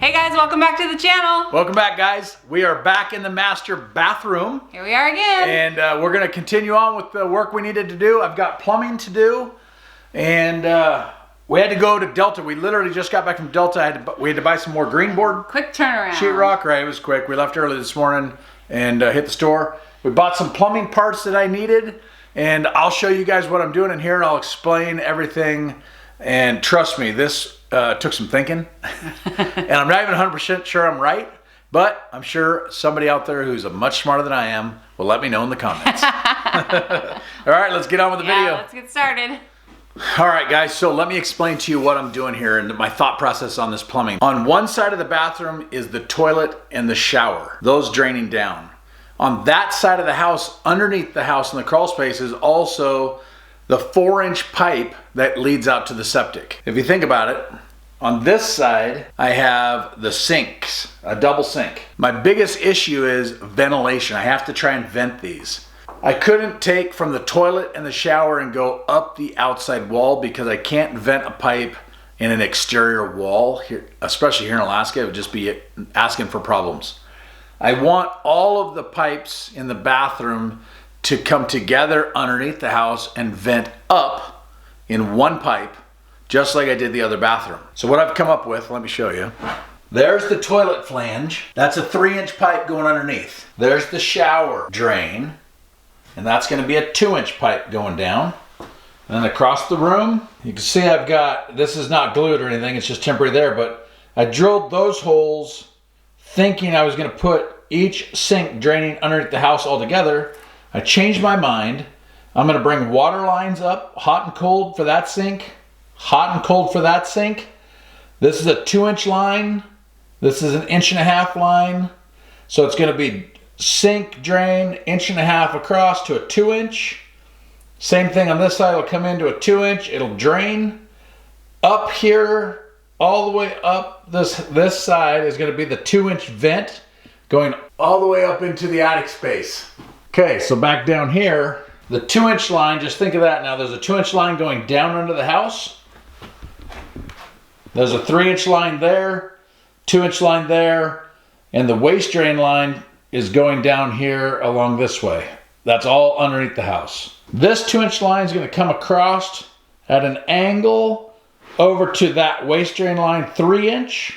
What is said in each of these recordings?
Hey guys, welcome back to the channel. Welcome back, guys. We are back in the master bathroom. Here we are again. And we're gonna continue on with the work we needed to do. I've got plumbing to do. And we had to go to Delta. We literally just got back from Delta. We had to buy some more green board. Quick turnaround. Sheetrock, right, it was quick. We left early this morning and hit the store. We bought some plumbing parts that I needed. And I'll show you guys what I'm doing in here and I'll explain everything. And trust me, this took some thinking. And I'm not even 100% sure I'm right, but I'm sure somebody out there who's much smarter than I am will let me know in the comments. All right, let's get on with the video. Let's get started. All right, guys, so let me explain to you what I'm doing here and my thought process on this plumbing. On one side of the bathroom is the toilet and the shower, those draining down. On that side of the house, underneath the house in the crawl space, is also the 4-inch pipe that leads out to the septic. If you think about it, on this side, I have the sinks, a double sink. My biggest issue is ventilation. I have to try and vent these. I couldn't take from the toilet and the shower and go up the outside wall because I can't vent a pipe in an exterior wall, here, especially here in Alaska. It would just be asking for problems. I want all of the pipes in the bathroom to come together underneath the house and vent up in one pipe, just like I did the other bathroom. So what I've come up with, let me show you. There's the toilet flange. That's a 3-inch pipe going underneath. There's the shower drain, and that's gonna be a 2-inch pipe going down. And then across the room, you can see I've got, this is not glued or anything, it's just temporary there, but I drilled those holes thinking I was gonna put each sink draining underneath the house all together. I changed my mind. I'm gonna bring water lines up, hot and cold for that sink, hot and cold for that sink. This is a 2-inch line. This is an 1.5-inch line. So it's gonna be sink drain, 1.5 inches across to a 2-inch. Same thing on this side, it'll come into a 2-inch, it'll drain. Up here, all the way up this side is gonna be the 2-inch vent going all the way up into the attic space. Okay, so back down here, the 2-inch line, just think of that now. There's a 2-inch line going down under the house. There's a 3-inch line there, 2-inch line there, and the waste drain line is going down here along this way. That's all underneath the house. This 2-inch line is gonna come across at an angle over to that waste drain line, 3-inch.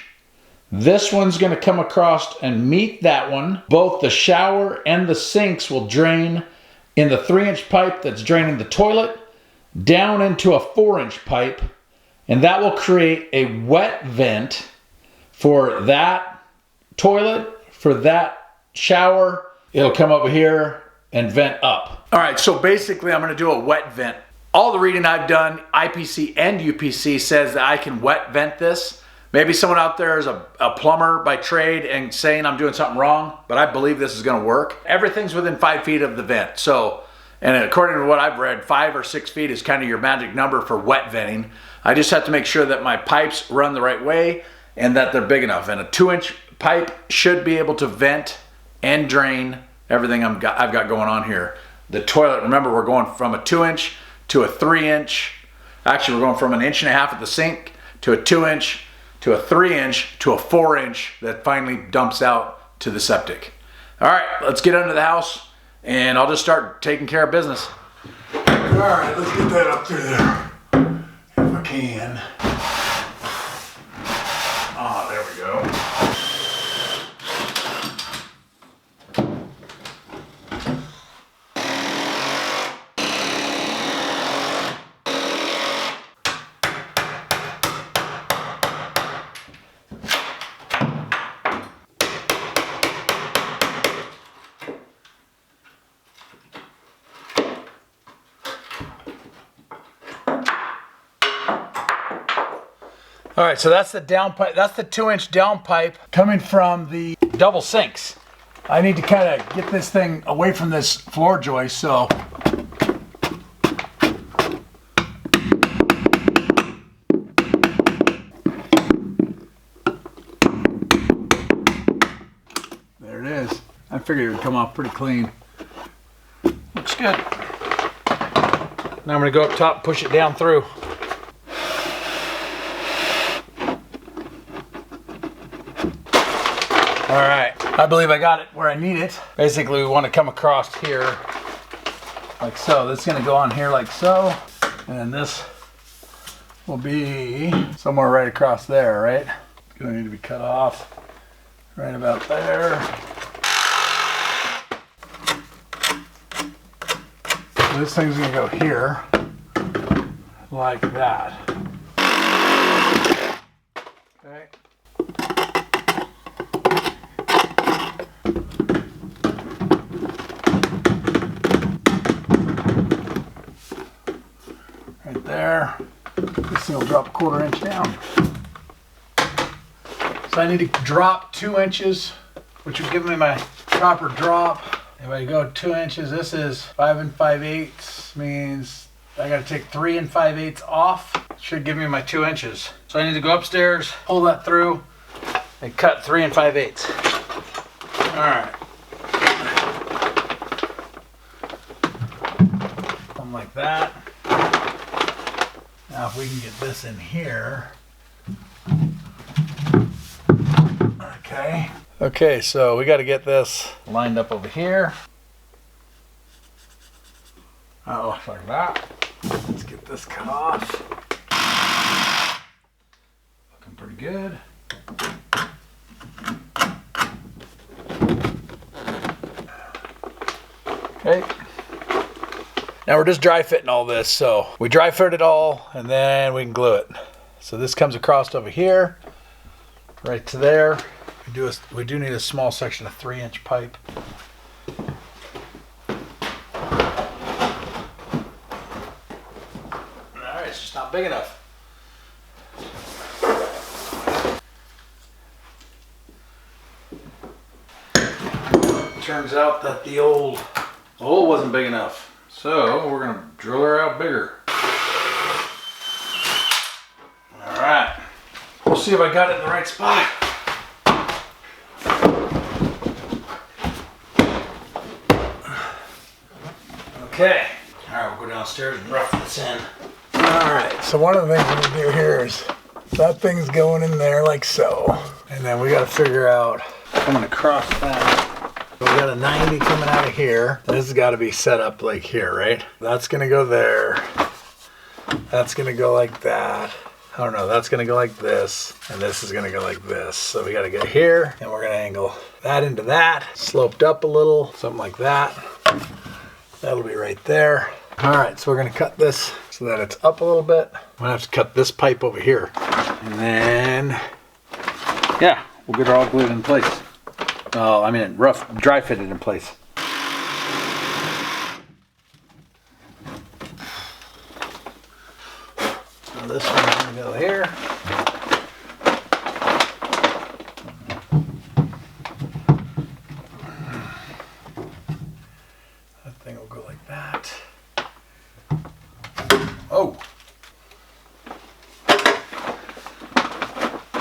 This one's gonna come across and meet that one. Both the shower and the sinks will drain in the 3-inch pipe that's draining the toilet down into a 4-inch pipe, and that will create a wet vent for that toilet, for that shower. It'll come over here and vent up. All right, so basically I'm gonna do a wet vent. All the reading I've done, IPC and UPC, says that I can wet vent this. Maybe someone out there is a plumber by trade and saying I'm doing something wrong, but I believe this is gonna work. Everything's within 5 feet of the vent. So, and according to what I've read, 5 or 6 feet is kind of your magic number for wet venting. I just have to make sure that my pipes run the right way and that they're big enough. And a 2-inch pipe should be able to vent and drain everything I've got going on here. The toilet, remember, we're going from a 2-inch to a 3-inch. Actually, we're going from an 1.5 inches at the sink to a 2-inch to a 3-inch to a 4-inch that finally dumps out to the septic. All right, let's get under the house and I'll just start taking care of business. All right, let's get that up through there if I can. Ah, there we go. All right, so that's the down pipe. That's the 2-inch down pipe coming from the double sinks. I need to kind of get this thing away from this floor joist, so. There it is. I figured it would come off pretty clean. Looks good. Now I'm gonna go up top, push it down through. All right, I believe I got it where I need it. Basically, we want to come across here like so. This is gonna go on here like so, and then this will be somewhere right across there, right? It's gonna need to be cut off right about there. So this thing's gonna go here like that. Okay. Right there. This thing will drop a 1/4 inch down. So I need to drop 2 inches, which will give me my proper drop. If I go 2 inches, this is 5 5/8, means I gotta take 3 5/8 off. Should give me my 2 inches. So I need to go upstairs, pull that through, and cut 3 5/8. All right. Something like that. Now if we can get this in here. Okay. Okay, so we got to get this lined up over here. Oh, like that. Let's get this cut off. Looking pretty good. Okay. Now we're just dry fitting all this, so we dry fit it all and then we can glue it. So this comes across over here, right to there. We do need a small section of 3-inch pipe. Alright, it's just not big enough. Turns out that the old hole wasn't big enough. So we're gonna drill her out bigger. Alright. We'll see if I got it in the right spot. Okay. Alright, we'll go downstairs and rough this in. Alright, so one of the things we're gonna do here is that thing's going in there like so. And then we gotta figure out coming across that. We got a 90 coming out of here. This has got to be set up like here, right? That's gonna go there. That's gonna go like that. I don't know, that's gonna go like this. And this is gonna go like this. So we gotta get here and we're gonna angle that into that. Sloped up a little, something like that. That'll be right there. All right, so we're gonna cut this so that it's up a little bit. I'm gonna have to cut this pipe over here. And then, yeah, we'll get her all glued in place. Oh, I mean, dry fitted in place. So this one's gonna go here. That thing will go like that. Oh.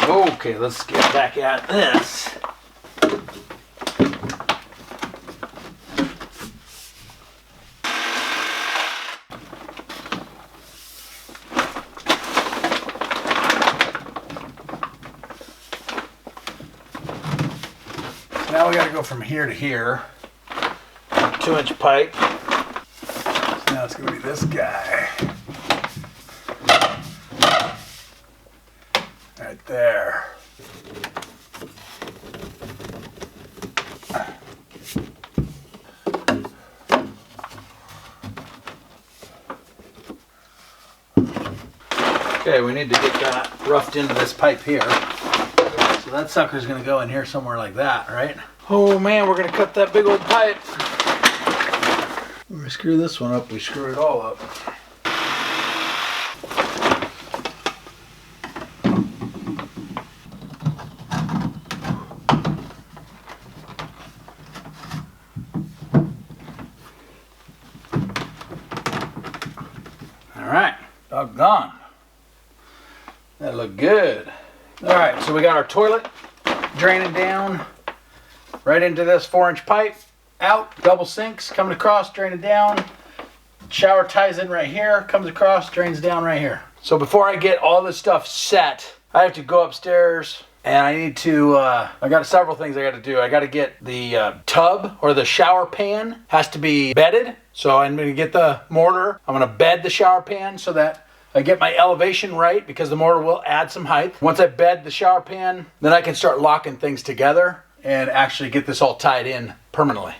Okay, let's get back at this. Now we got to go from here to here. 2-inch pipe. So now it's going to be this guy. Right there. Okay, we need to get that roughed into this pipe here. So that sucker's gonna go in here somewhere like that, right? Oh man, we're gonna cut that big old pipe. When we screw this one up, we screw it all up. All right, doggone. That looked good. All right, so we got our toilet draining down right into this 4-inch pipe, out, double sinks, coming across, draining down. Shower ties in right here, comes across, drains down right here. So before I get all this stuff set, I have to go upstairs, And I need to, I got several things I got to do. I got to get the tub or the shower pan has to be bedded. So I'm going to get the mortar. I'm going to bed the shower pan so that I get my elevation right, because the mortar will add some height. Once I bed the shower pan, then I can start locking things together and actually get this all tied in permanently.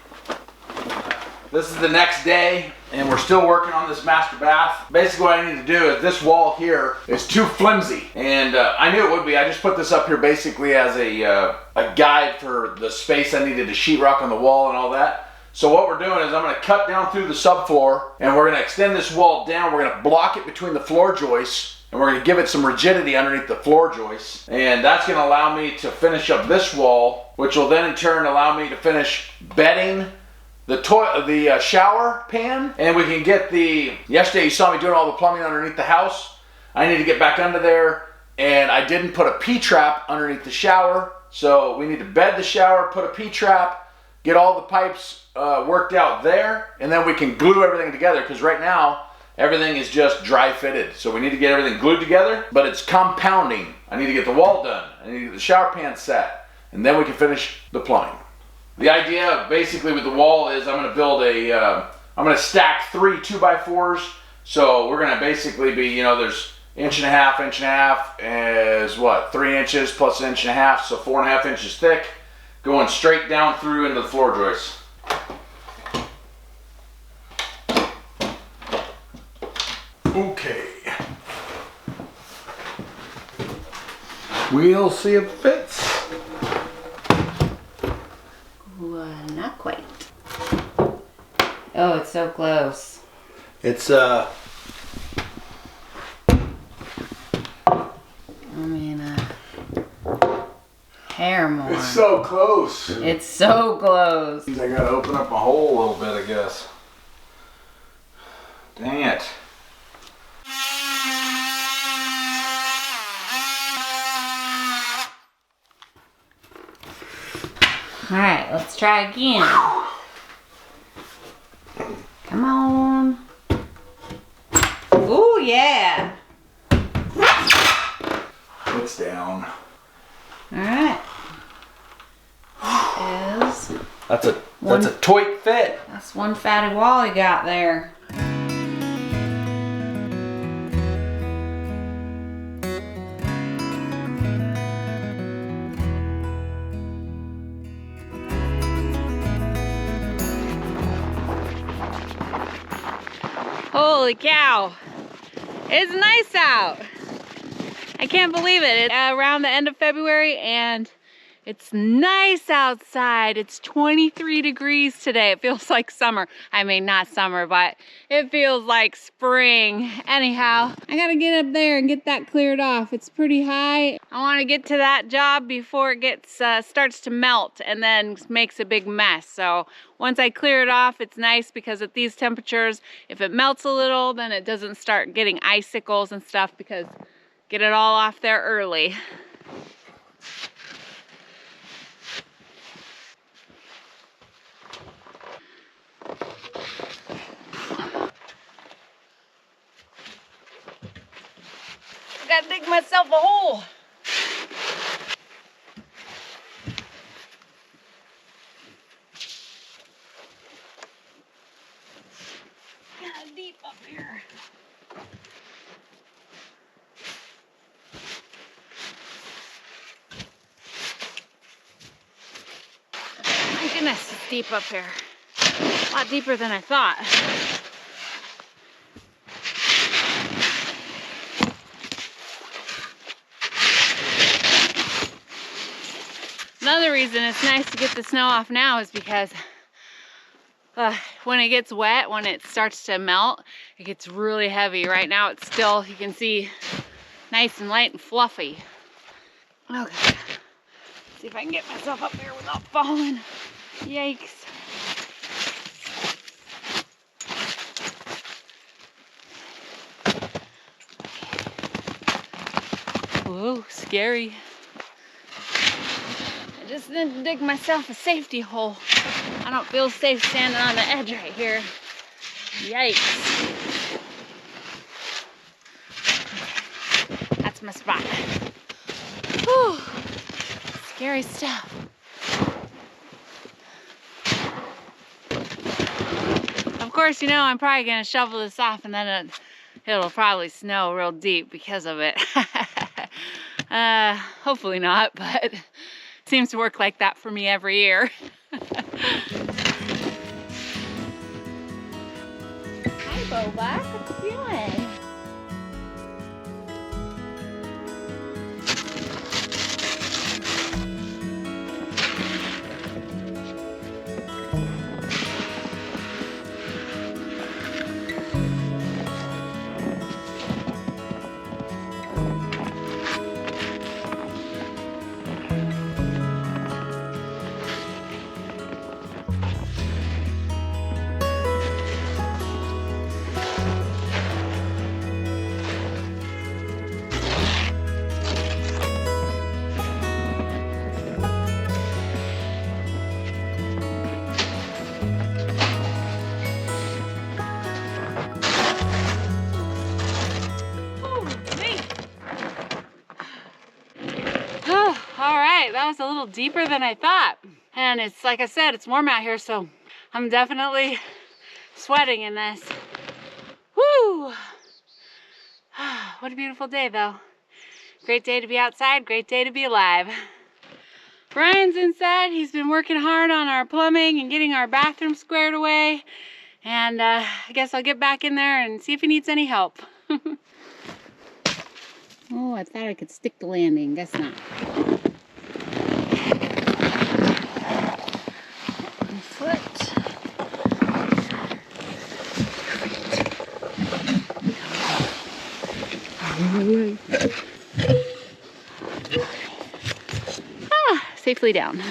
This is the next day, and we're still working on this master bath. Basically what I need to do is, this wall here is too flimsy, and I knew it would be. I just put this up here basically as a guide for the space I needed to sheetrock on the wall and all that. So what we're doing is I'm going to cut down through the subfloor, and we're going to extend this wall down. We're going to block it between the floor joists, and we're going to give it some rigidity underneath the floor joists. And that's going to allow me to finish up this wall, which will then in turn allow me to finish bedding the shower pan, and we can get yesterday you saw me doing all the plumbing underneath the house. I need to get back under there, and I didn't put a P-trap underneath the shower, so we need to bed the shower, put a P-trap, get all the pipes worked out there, and then we can glue everything together, because right now everything is just dry fitted. So we need to get everything glued together, but it's compounding. I need to get the wall done, I need to get the shower pan set, and then we can finish the plumbing. The idea basically with the wall is I'm going to build I'm going to stack 3 2x4s. So we're going to basically be, there's inch and a half is what, 3 inches plus 1.5 inches, so 4.5 inches thick, going straight down through into the floor joists. Okay. We'll see if it fits. Not quite. Oh, it's so close. It's I mean, hair more. It's so close. It's so close. I gotta open up my hole a little bit, I guess. Dang it. Alright, let's try again. Come on. Ooh, yeah. It's down. Alright. That's a toit fit. That's one fatty wall you got there. Holy cow, it's nice out. I can't believe it. It's around the end of February and it's nice outside. It's 23 degrees today. It feels like summer. I mean, not summer, but it feels like spring. Anyhow, I gotta get up there and get that cleared off. It's pretty high. I wanna get to that job before it gets starts to melt and then makes a big mess. So once I clear it off, it's nice because at these temperatures, if it melts a little, then it doesn't start getting icicles and stuff, because get it all off there early. I gotta dig myself a hole. Kinda deep up here. My goodness, it's deep up here. A lot deeper than I thought. Another reason it's nice to get the snow off now is because when it gets wet, when it starts to melt, it gets really heavy. Right now it's still, you can see, nice and light and fluffy. Okay, see if I can get myself up here without falling. Yikes. Whoa, scary. I just need to dig myself a safety hole. I don't feel safe standing on the edge right here. Yikes. That's my spot. Whew. Scary stuff. Of course, you know, I'm probably gonna shovel this off and then it'll probably snow real deep because of it. Hopefully not, but it seems to work like that for me every year. Hi, Boba. What you doing? That was a little deeper than I thought. And it's like I said, it's warm out here, so I'm definitely sweating in this. Woo! What a beautiful day though. Great day to be outside, great day to be alive. Brian's inside. He's been working hard on our plumbing and getting our bathroom squared away. And I guess I'll get back in there and see if he needs any help. Oh, I thought I could stick the landing. Guess not. Foot. Safely down.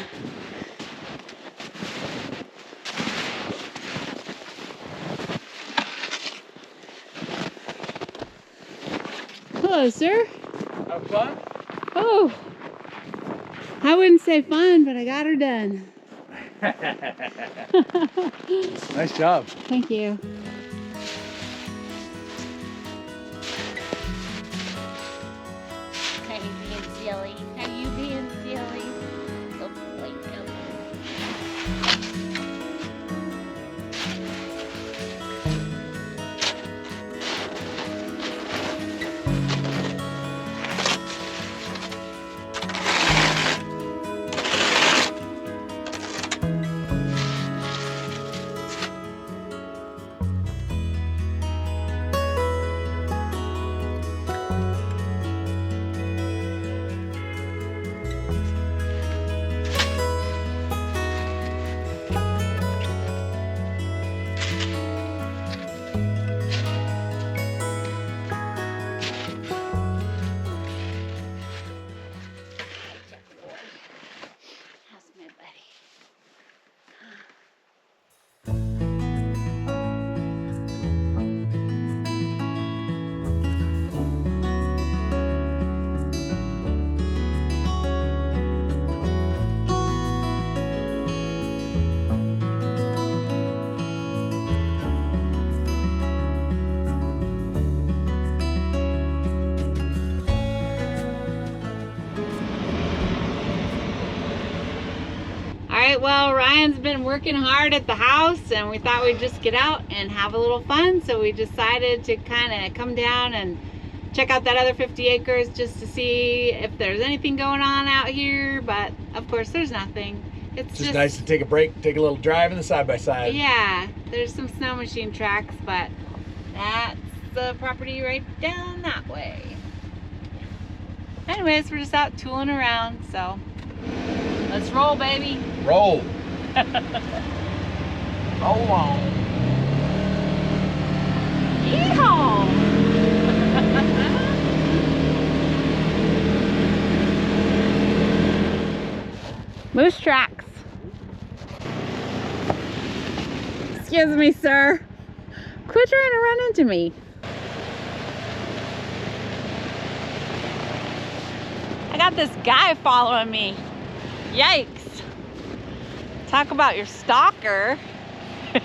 Hello, sir. Have fun? Oh, I wouldn't say fun, but I got her done. Nice job. Thank you. Are you being silly? Are you being silly? Go wake up. Alright, well, Ryan's been working hard at the house and we thought we'd just get out and have a little fun, so we decided to kind of come down and check out that other 50 acres just to see if there's anything going on out here, but of course there's nothing. It's just nice to take a break, take a little drive in the side-by-side. Yeah, there's some snow machine tracks, but that's the property right down that way. Anyways, we're just out tooling around, so let's roll, baby. Roll. Roll on. Yeehaw! Moose tracks. Excuse me, sir. Quit trying to run into me. I got this guy following me. Yikes. Talk about your stalker. I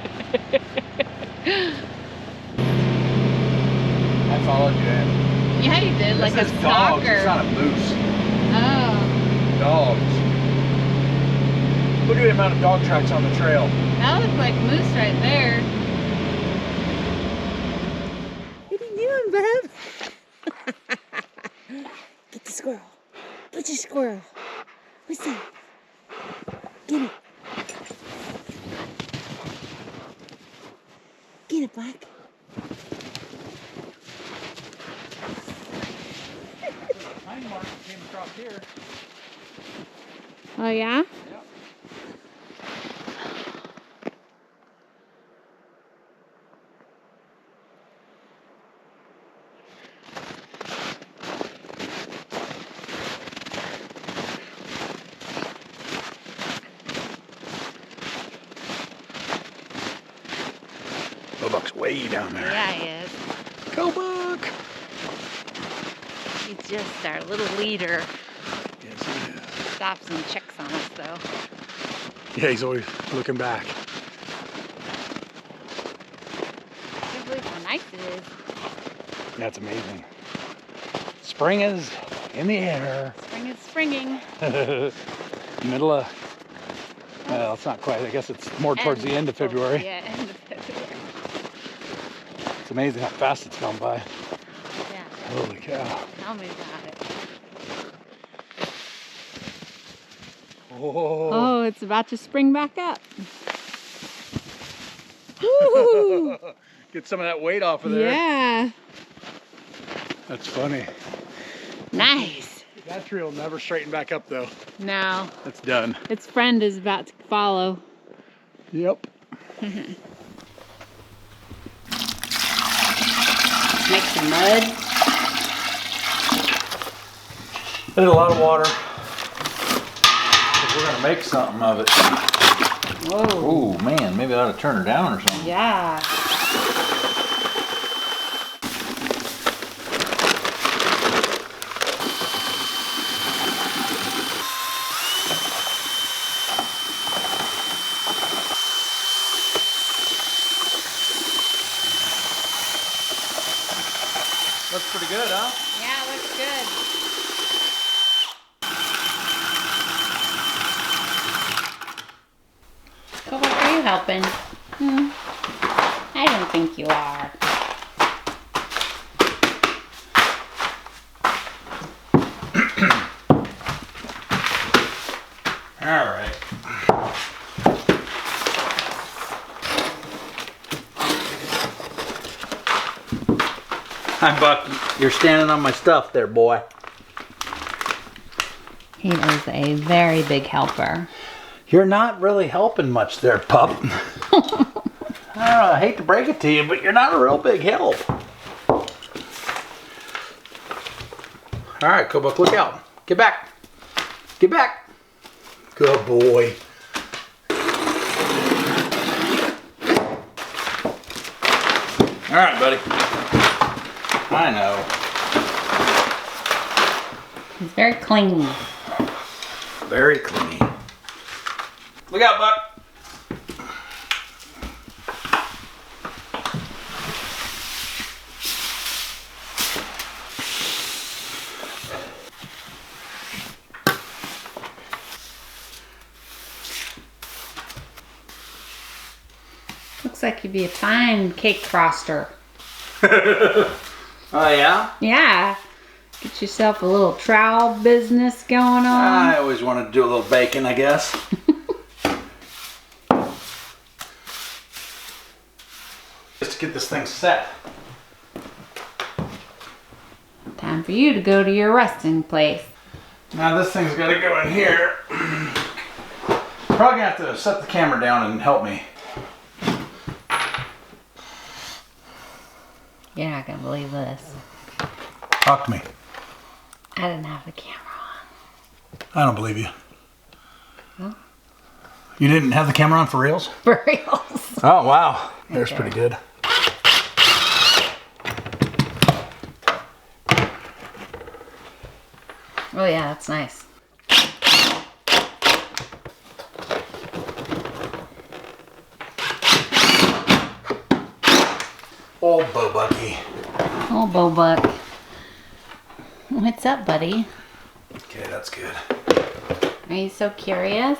followed you in. Yeah, you did, like a This is stalker. dogs, it's not a moose. Oh. Dogs. Look at the amount of dog tracks on the trail. That looks like moose right there. What are you doing, bub? Get the squirrel. Get your squirrel. What's that? Get it. Get it, Black. Hind mark came across here. Oh, yeah? Yep. Buck's way down there. Yeah, he is. Go Buck! He's just our little leader. Yes, he is. Stops and checks on us, though. Yeah, he's always looking back. I can't believe how nice it is. That's amazing. Spring is in the air. Spring is springing. Middle of, well, it's not quite. I guess it's more towards the end of February. Yeah, end of February. It's amazing how fast it's gone by. Yeah. Holy cow. Tell me about it. Oh. Oh, it's about to spring back up. Woo! Get some of that weight off of there. Yeah. That's funny. Nice. That tree will never straighten back up though. No. That's done. Its friend is about to follow. Yep. Make some mud. There's a lot of water. We're gonna make something of it. Whoa. Oh man, maybe I ought to turn her down or something. Yeah. Looks pretty good, huh? Yeah, it looks good. Oh, what are you helping? I don't think you are. All right. Hi, Buck. You're standing on my stuff there, boy. He is a very big helper. You're not really helping much there, pup. I don't know, I hate to break it to you, but you're not a real big help. All right, Buck, look out. Get back. Get back. Good boy. All right, buddy. I know. He's very clingy. Very clean. Look out, Buck. Looks like you'd be a fine cake froster. Oh, yeah? Yeah. Get yourself a little trowel business going on. I always wanted to do a little baking, I guess. Just to get this thing set. Time for you to go to your resting place. Now this thing's got to go in here. Probably gonna have to set the camera down and help me. You're not gonna believe this. Talk to me. I didn't have the camera I don't believe you. Huh? You didn't have the camera on for reals? on. For reals. Oh, wow. There's pretty good. Oh yeah, that's nice. Old Bo Bucky. Oh, Bo Buck. What's up, buddy? Okay, that's good. Are you so curious?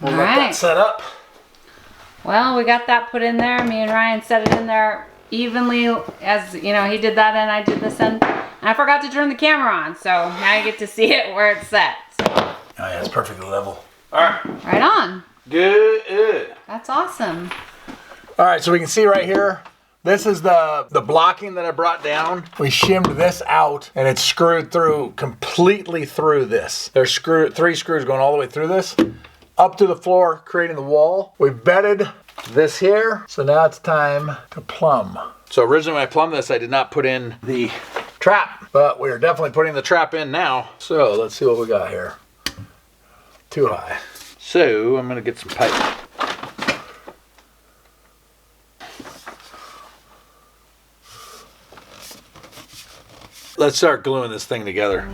We'll All let that right. set up. Well, we got that put in there. Me and Ryan set it in there evenly, as you know, he did that and I did this end. And I forgot to turn the camera on, so now you get to see it where it's set. Oh yeah, it's perfectly level. All right. Right on. Good. That's awesome. All right, so we can see right here, this is the blocking that I brought down. We shimmed this out and it's screwed through, completely through this. There's 3 screws going all the way through this, up to the floor, creating the wall. We bedded this here, so now it's time to plumb. So originally when I plumbed this, I did not put in the trap, but we're definitely putting the trap in now. So let's see what we got here. Too high. So I'm gonna get some pipe. Let's start gluing this thing together.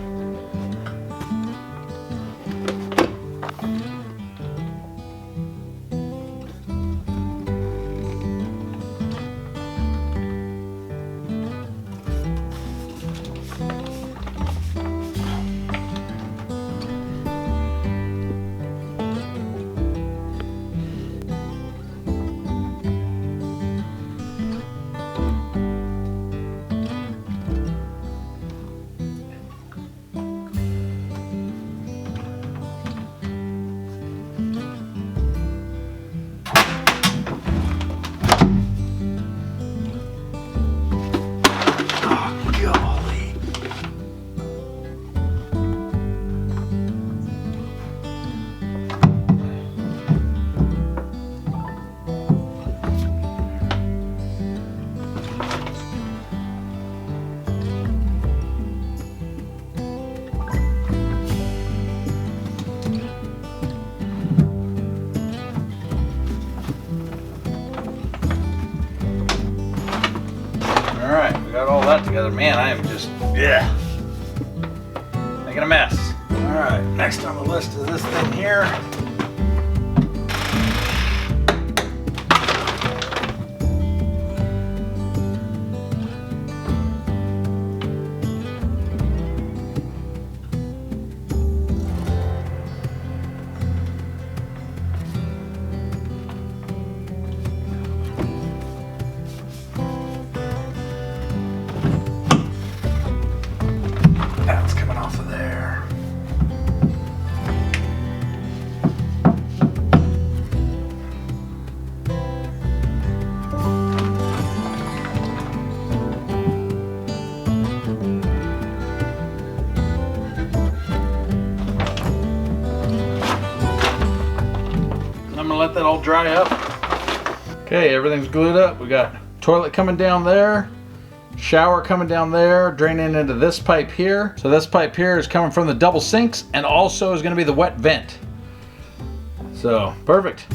Got all that together. Man, I am just, making a mess. All right, next on the list is this thing here. That's coming off of there. I'm gonna let that all dry up. Okay, everything's glued up. We got toilet coming down there, shower coming down there, draining into this pipe here. So this pipe here is coming from the double sinks and also is gonna be the wet vent. So, perfect.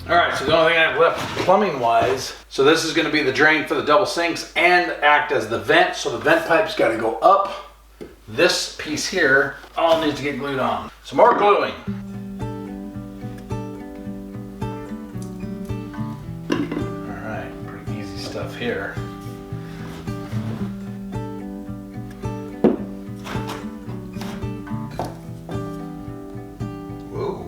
All right, so the only thing I have left plumbing wise, so this is gonna be the drain for the double sinks and act as the vent. So the vent pipe's gotta go up. This piece here all needs to get glued on. Some more gluing. All right, pretty easy stuff here. Whoa.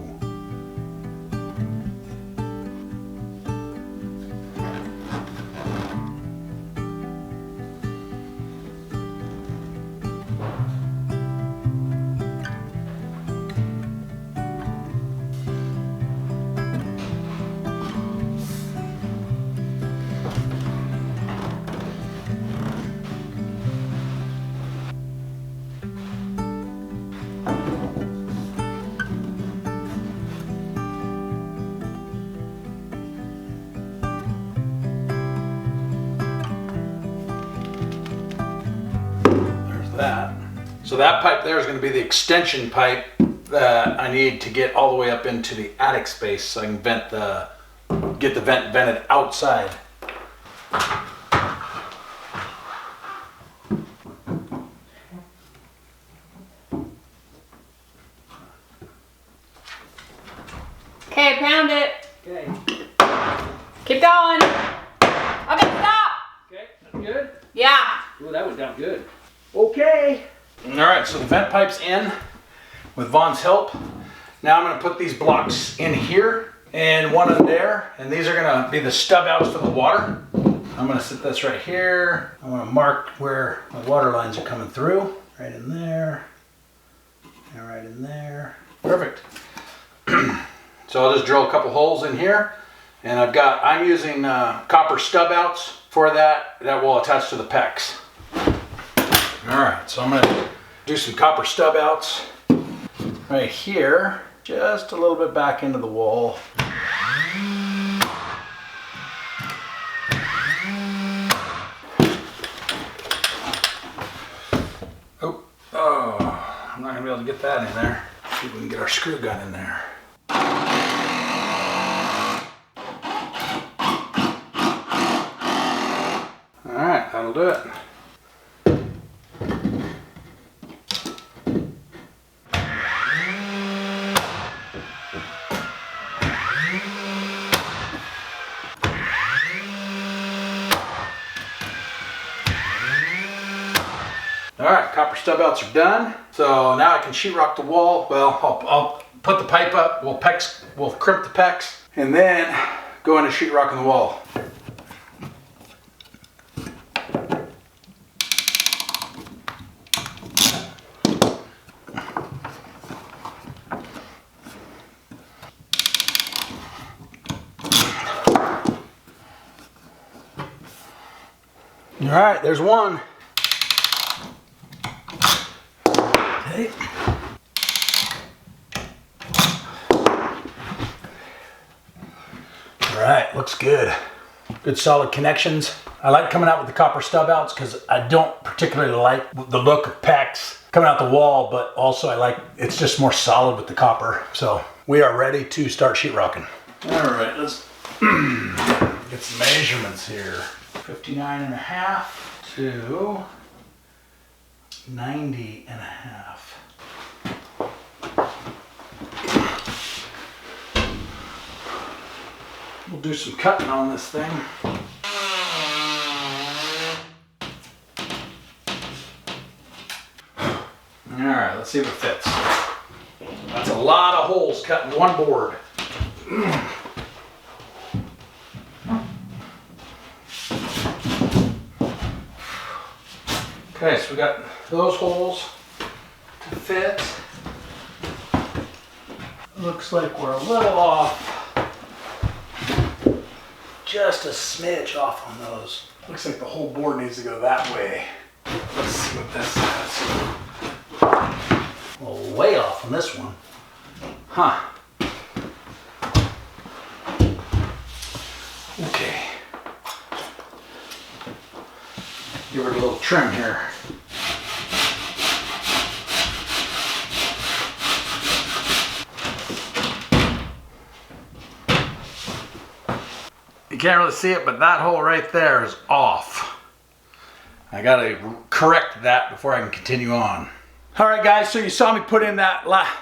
That. So that pipe there is going to be the extension pipe that I need to get all the way up into the attic space so I can get the vent vented outside. pound it. Okay. Keep going. Okay, stop. Okay, that's good. Yeah. Ooh, that went down good. Okay. All right, so the vent pipe's in with Vaughn's help. Now I'm gonna put these blocks in here and one in there, and these are gonna be the stub outs for the water. I'm gonna set this right here. I wanna mark where my water lines are coming through. Right in there, and right in there. Perfect. So I'll just drill a couple holes in here, and I'm using copper stub outs for that will attach to the pecs. All right, so I'm gonna do some copper stub outs right here, just a little bit back into the wall. Oh, I'm not gonna be able to get that in there. See if we can get our screw gun in there. All right, that'll do it. All right, copper stub outs are done. So now I can sheetrock the wall. Well, I'll put the pipe up, we'll crimp the pecs, and then go into sheetrocking the wall. All right, there's one. Okay. All right, looks good. Good solid connections. I like coming out with the copper stub outs because I don't particularly like the look of pecs coming out the wall, but also I like it's just more solid with the copper. So we are ready to start sheetrocking. All right, let's get some measurements here. 59.5 to 90.5. We'll do some cutting on this thing. All right, let's see if it fits. That's a lot of holes cut in one board. Okay, so we got those holes to fit. Looks like we're a little off. Just a smidge off on those. Looks like the whole board needs to go that way. Let's see what this says. Well, way off on this one. Huh. Okay. Give it a little trim here. You can't really see it, but that hole right there is off. I gotta correct that before I can continue on. All right, guys, so you saw me put in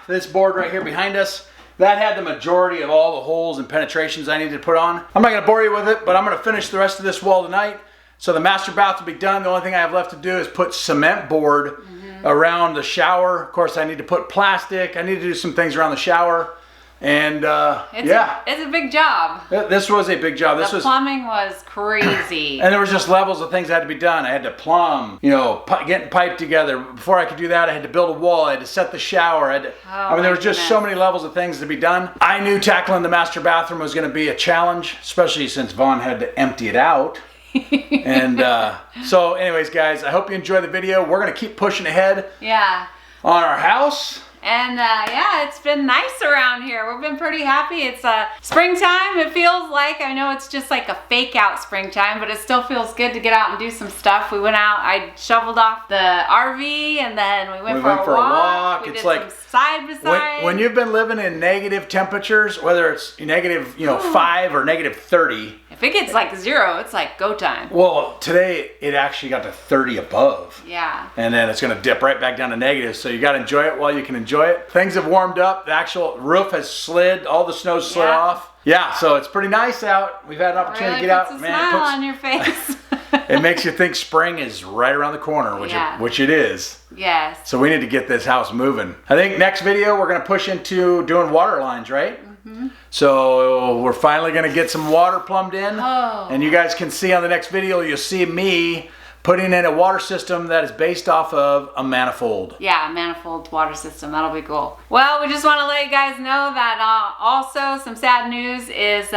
this board right here behind us. That had the majority of all the holes and penetrations I needed to put on. I'm not gonna bore you with it, but I'm gonna finish the rest of this wall tonight. So the master bath will be done. The only thing I have left to do is put cement board around the shower. Of course, I need to put plastic. I need to do some things around the shower. And it's a big job. This was a big job. The plumbing was crazy. And there was just levels of things that had to be done. I had to plumb, getting pipe together. Before I could do that, I had to build a wall. I had to set the shower. There was just so many levels of things to be done. I knew tackling the master bathroom was going to be a challenge, especially since Vaughn had to empty it out. And so anyways, guys, I hope you enjoy the video. We're going to keep pushing ahead on our house. And yeah, it's been nice around here. We've been pretty happy. It's springtime, it feels like. I know it's just like a fake out springtime, but it still feels good to get out and do some stuff. We went out, I shoveled off the RV, and then we went for a walk. We did some side by side. When you've been living in negative temperatures, whether it's negative 5 or negative 30. If it gets like 0, it's like go time. Well, today it actually got to 30 above. Yeah. And then it's going to dip right back down to negative, so you got to enjoy it while you can enjoy enjoy it. Things have warmed up. The actual roof has slid. All the snow's slid off. Yeah, so it's pretty nice out. We've had an opportunity to get out. Man, it puts a smile on your face. It makes you think spring is right around the corner, which it is. Yes. So we need to get this house moving. I think next video we're going to push into doing water lines, right? So we're finally going to get some water plumbed in. Oh. And you guys can see on the next video, you'll see me putting in a water system that is based off of a manifold. Yeah, a manifold water system. That'll be cool. Well, we just want to let you guys know that also some sad news is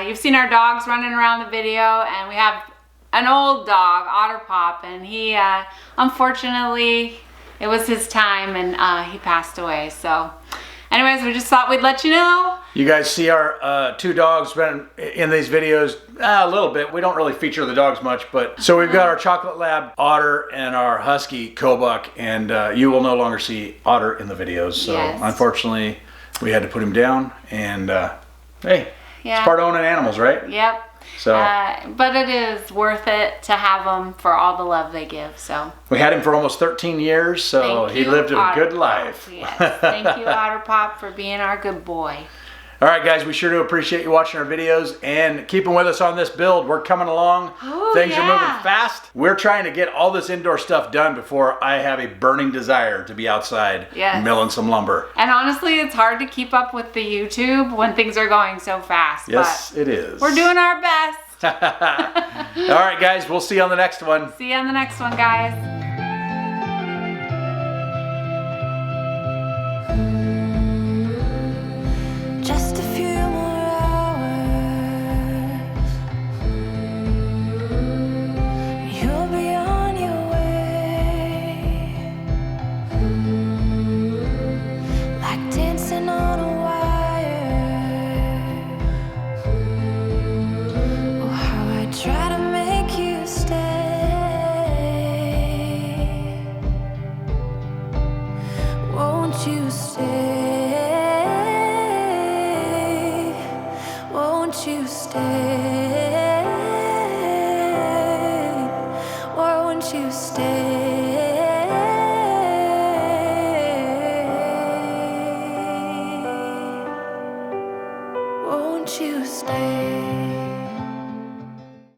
you've seen our dogs running around the video, and we have an old dog, Otterpop, and he unfortunately it was his time, and he passed away. So anyways, we just thought we'd let you know. You guys see our two dogs in these videos a little bit. We don't really feature the dogs much, but so we've got our chocolate lab Otter and our husky Kobuk, and you will no longer see Otter in the videos. So unfortunately, we had to put him down. And hey, it's part of owning animals, right? Yep. So, but it is worth it to have them for all the love they give. So we had him for almost 13 years, so he lived a good life. Yes. Thank you, Otterpop, for being our good boy. All right, guys, we sure do appreciate you watching our videos and keeping with us on this build. We're coming along. Things are moving fast. We're trying to get all this indoor stuff done before I have a burning desire to be outside milling some lumber. And honestly, it's hard to keep up with the YouTube when things are going so fast. Yes, it is. We're doing our best. All right, guys, we'll see you on the next one. See you on the next one, guys. Just a few more hours, you'll be on your way, like dancing on a wire. Oh, how I try to make you stay. Won't you stay? Won't you stay? Won't you stay? Won't you stay?